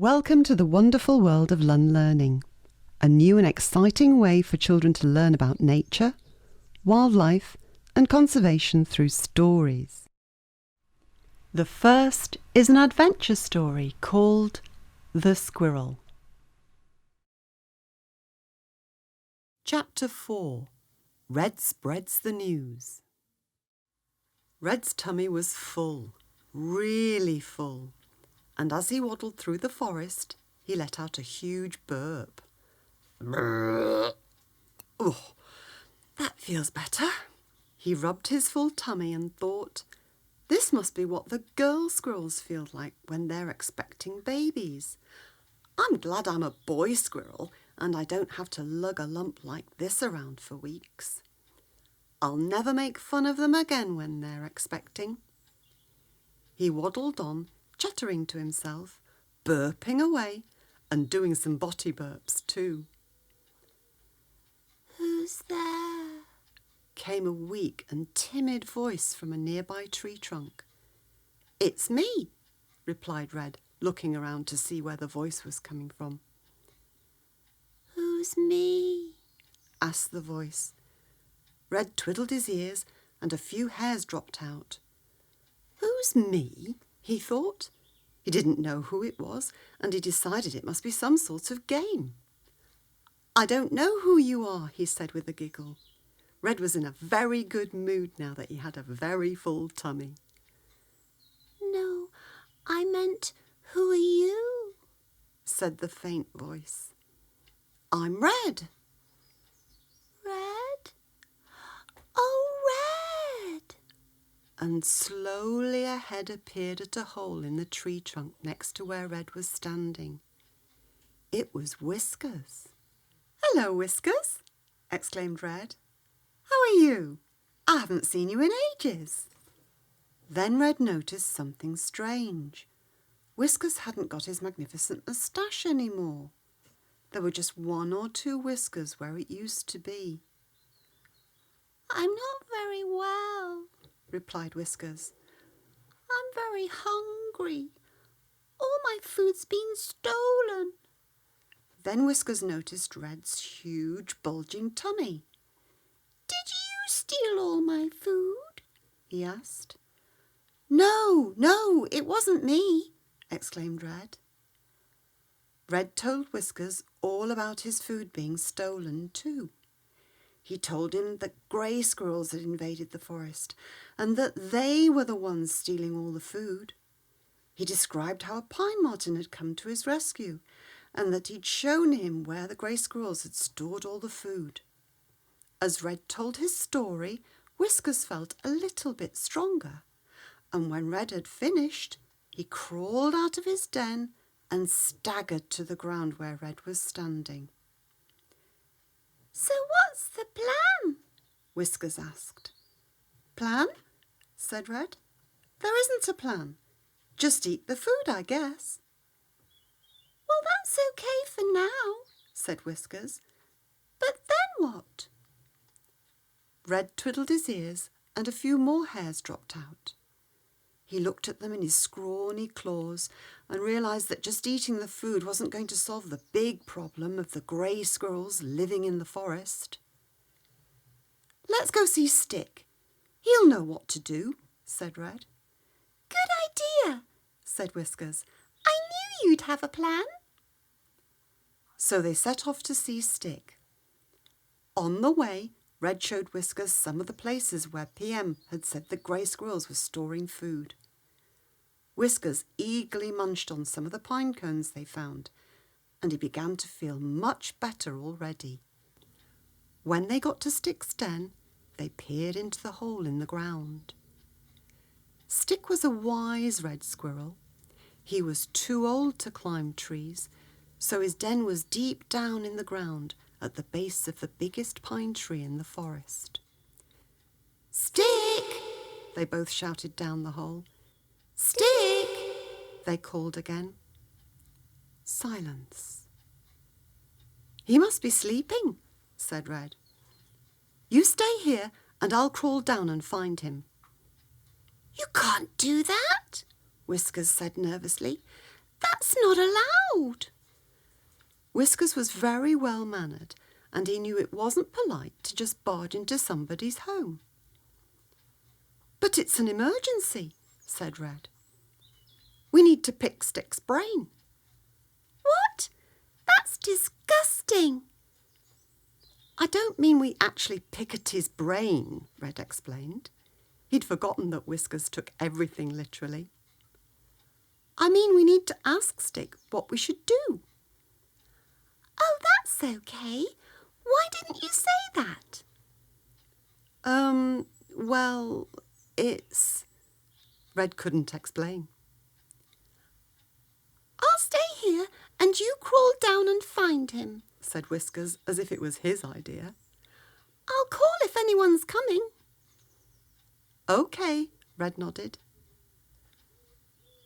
Welcome to the wonderful world of Lunn Learning, a new and exciting way for children to learn about nature, wildlife and conservation through stories. The first is an adventure story called The Squirrel. Chapter 4. Red Spreads the News. Red's tummy was full, really full, and as he waddled through the forest, he let out a huge burp. Brrr. Oh, that feels better. He rubbed his full tummy and thought, this must be what the girl squirrels feel like when they're expecting babies. I'm glad I'm a boy squirrel and I don't have to lug a lump like this around for weeks. I'll never make fun of them again when they're expecting. He waddled on, chattering to himself, burping away, and doing some body burps too. Who's there? Came a weak and timid voice from a nearby tree trunk. It's me, replied Red, looking around to see where the voice was coming from. Who's me? asked the voice. Red twiddled his ears and a few hairs dropped out. Who's me? He thought. He didn't know who it was, and he decided it must be some sort of game. I don't know who you are, he said with a giggle. Red was in a very good mood now that he had a very full tummy. No, I meant, who are you? Said the faint voice. I'm Red. Red? Oh, Red! And slowly a head appeared at a hole in the tree trunk next to where Red was standing. It was Whiskers. Hello, Whiskers, exclaimed Red. How are you? I haven't seen you in ages. Then Red noticed something strange. Whiskers hadn't got his magnificent moustache anymore. There were just one or two whiskers where it used to be. I'm not very well, replied Whiskers. I'm very hungry. All my food's been stolen. Then Whiskers noticed Red's huge, bulging tummy. Did you steal all my food? He asked. No, it wasn't me, exclaimed Red. Red told Whiskers all about his food being stolen too. He told him that grey squirrels had invaded the forest and that they were the ones stealing all the food. He described how a pine marten had come to his rescue and that he'd shown him where the grey squirrels had stored all the food. As Red told his story, Whiskers felt a little bit stronger, and when Red had finished, he crawled out of his den and staggered to the ground where Red was standing. So what's the plan? Whiskers asked. Plan? Said Red. There isn't a plan. Just eat the food, I guess. Well, that's okay for now, said Whiskers. But then what? Red twiddled his ears and a few more hairs dropped out. He looked at them in his scrawny claws and realised that just eating the food wasn't going to solve the big problem of the grey squirrels living in the forest. Let's go see Stick. He'll know what to do, said Red. Good idea, said Whiskers. I knew you'd have a plan. So they set off to see Stick. On the way, Red showed Whiskers some of the places where PM had said the grey squirrels were storing food. Whiskers eagerly munched on some of the pine cones they found, and he began to feel much better already. When they got to Stick's den, they peered into the hole in the ground. Stick was a wise red squirrel. He was too old to climb trees, so his den was deep down in the ground at the base of the biggest pine tree in the forest. Stick! They both shouted down the hole. Stick! They called again. Silence. He must be sleeping, said Red. You stay here and I'll crawl down and find him. You can't do that, Whiskers said nervously. That's not allowed. Whiskers was very well-mannered, and he knew it wasn't polite to just barge into somebody's home. But it's an emergency, said Red. We need to pick Stick's brain. What? That's disgusting. I don't mean we actually pick at his brain, Red explained. He'd forgotten that Whiskers took everything literally. I mean we need to ask Stick what we should do. Oh, that's okay. Why didn't you say that? Well, it's... Red couldn't explain. I'll stay here and you crawl down and find him, said Whiskers, as if it was his idea. I'll call if anyone's coming. OK, Red nodded.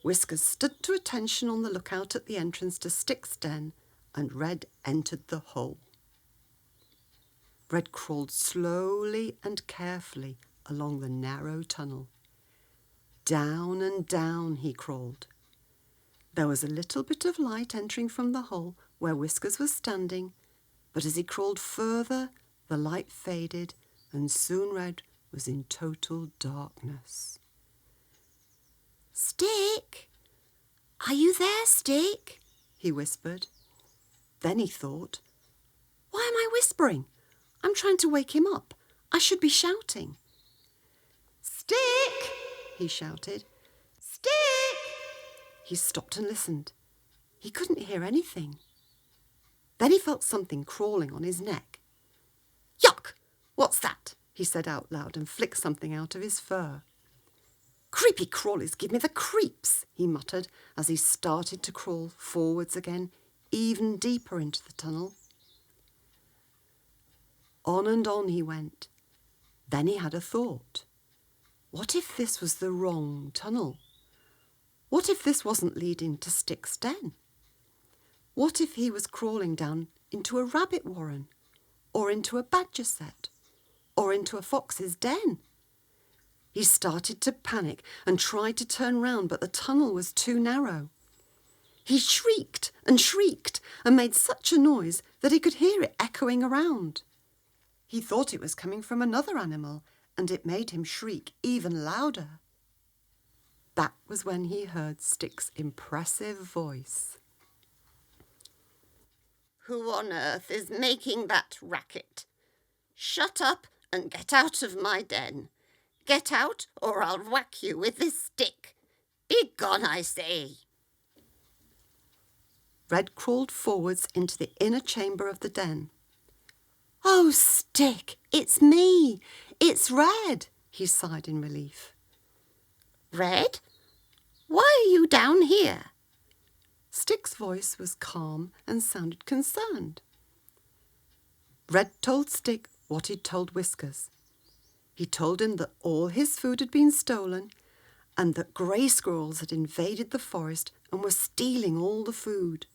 Whiskers stood to attention on the lookout at the entrance to Stick's den, and Red entered the hole. Red crawled slowly and carefully along the narrow tunnel. Down and down he crawled. There was a little bit of light entering from the hole where Whiskers was standing, but as he crawled further, the light faded, and soon Red was in total darkness. Stick! Are you there, Stick? He whispered. Then he thought, why am I whispering? I'm trying to wake him up. I should be shouting. Stick! He shouted. Stick! He stopped and listened. He couldn't hear anything. Then he felt something crawling on his neck. Yuck! What's that? He said out loud and flicked something out of his fur. Creepy crawlies give me the creeps, he muttered as he started to crawl forwards again, even deeper into the tunnel. On and on he went. Then he had a thought. What if this was the wrong tunnel? What if this wasn't leading to Stick's den? What if he was crawling down into a rabbit warren, or into a badger set, or into a fox's den? He started to panic and tried to turn round, but the tunnel was too narrow. He shrieked and made such a noise that he could hear it echoing around. He thought it was coming from another animal, and it made him shriek even louder. That was when he heard Stick's impressive voice. Who on earth is making that racket? Shut up and get out of my den. Get out or I'll whack you with this stick. Be gone, I say. Red crawled forwards into the inner chamber of the den. Oh, Stick, it's me. It's Red, he sighed in relief. Red? Why are you down here? Stick's voice was calm and sounded concerned. Red told Stick what he'd told Whiskers. He told him that all his food had been stolen and that grey squirrels had invaded the forest and were stealing all the food.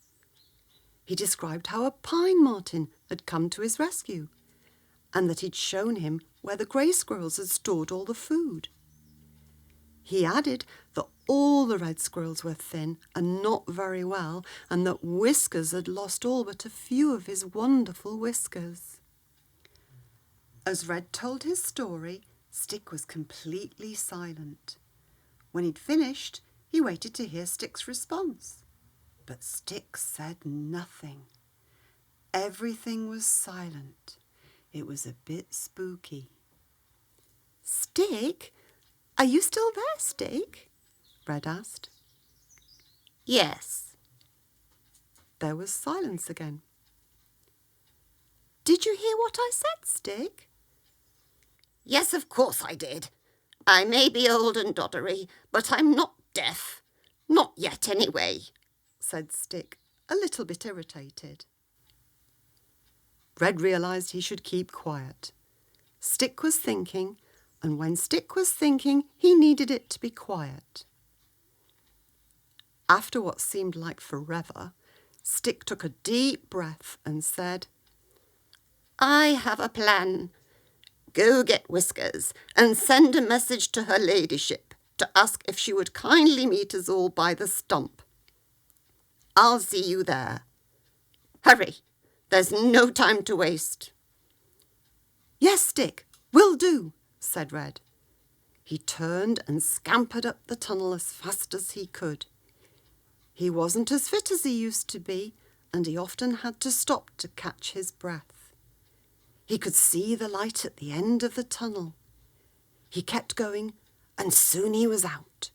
He described how a pine marten had come to his rescue and that he'd shown him where the grey squirrels had stored all the food. He added that all the red squirrels were thin and not very well, and that Whiskers had lost all but a few of his wonderful whiskers. As Red told his story, Stick was completely silent. When he'd finished, he waited to hear Stick's response. But Stick said nothing. Everything was silent. It was a bit spooky. Stick? Are you still there, Stick? Red asked. Yes. There was silence again. Did you hear what I said, Stick? Yes, of course I did. I may be old and doddery, but I'm not deaf. Not yet, anyway, said Stick, a little bit irritated. Red realised he should keep quiet. Stick was thinking, and when Stick was thinking, he needed it to be quiet. After what seemed like forever, Stick took a deep breath and said, I have a plan. Go get Whiskers and send a message to her ladyship to ask if she would kindly meet us all by the stump. I'll see you there. Hurry, there's no time to waste. Yes, Stick, will do, said Red. He turned and scampered up the tunnel as fast as he could. He wasn't as fit as he used to be, and he often had to stop to catch his breath. He could see the light at the end of the tunnel. He kept going, and soon he was out.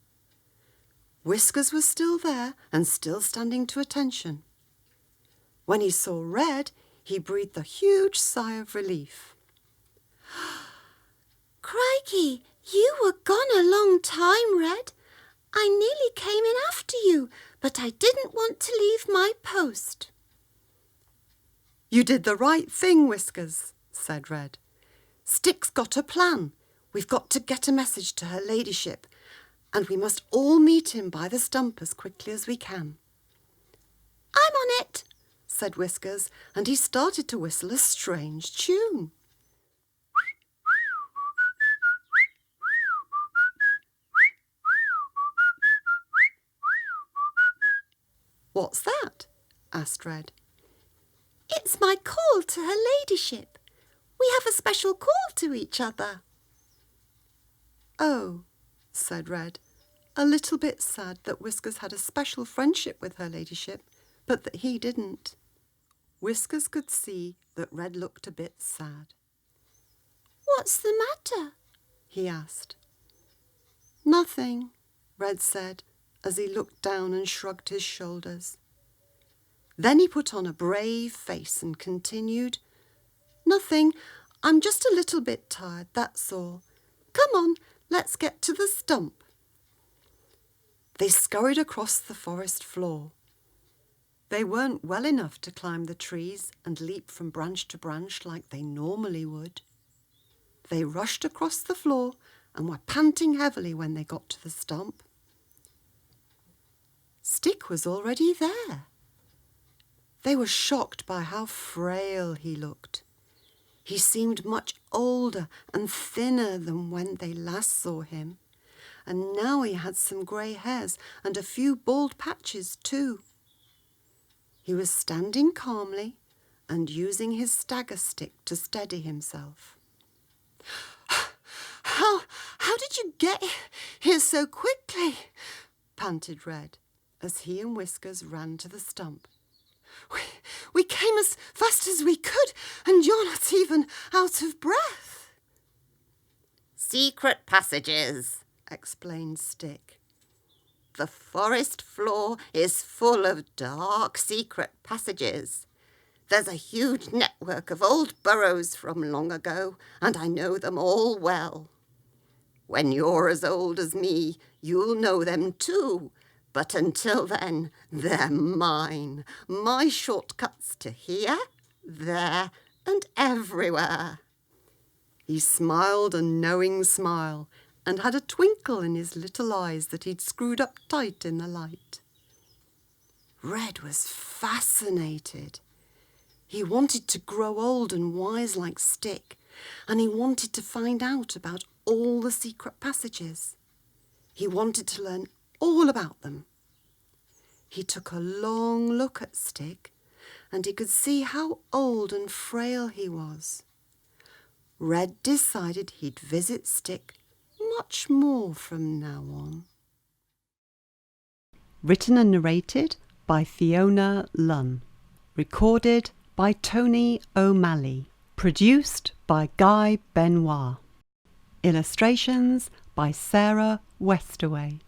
Whiskers was still there and still standing to attention. When he saw Red, he breathed a huge sigh of relief. Crikey, you were gone a long time, Red. I nearly came in after you, but I didn't want to leave my post. You did the right thing, Whiskers, said Red. Stick's got a plan. We've got to get a message to her ladyship, and we must all meet him by the stump as quickly as we can. I'm on it, said Whiskers, and he started to whistle a strange tune. What's that? asked Red. It's my call to her ladyship. We have a special call to each other. Oh, said Red, a little bit sad that Whiskers had a special friendship with her ladyship, but that he didn't. Whiskers could see that Red looked a bit sad. What's the matter? he asked. Nothing, Red said, as he looked down and shrugged his shoulders. Then he put on a brave face and continued, Nothing, I'm just a little bit tired, that's all. Come on, let's get to the stump. They scurried across the forest floor. They weren't well enough to climb the trees and leap from branch to branch like they normally would. They rushed across the floor and were panting heavily when they got to the stump. Stick was already there. They were shocked by how frail he looked. He seemed much older and thinner than when they last saw him, and now he had some grey hairs and a few bald patches too. He was standing calmly and using his stagger stick to steady himself. How did you get here so quickly? Panted Red, as he and Whiskers ran to the stump. We came as fast as we could, and you're not even out of breath. Secret passages, explained Stick. The forest floor is full of dark secret passages. There's a huge network of old burrows from long ago, and I know them all well. When you're as old as me, you'll know them too. But until then, they're mine. My shortcuts to here, there, and everywhere. He smiled a knowing smile and had a twinkle in his little eyes that he'd screwed up tight in the light. Red was fascinated. He wanted to grow old and wise like Stick, and he wanted to find out about all the secret passages. He wanted to learn all about them. He took a long look at Stick, and he could see how old and frail he was. Red decided he'd visit Stick much more from now on. Written and narrated by Fiona Lunn. Recorded by Tony O'Malley. Produced by Guy Benoist. Illustrations by Sarah Westaway.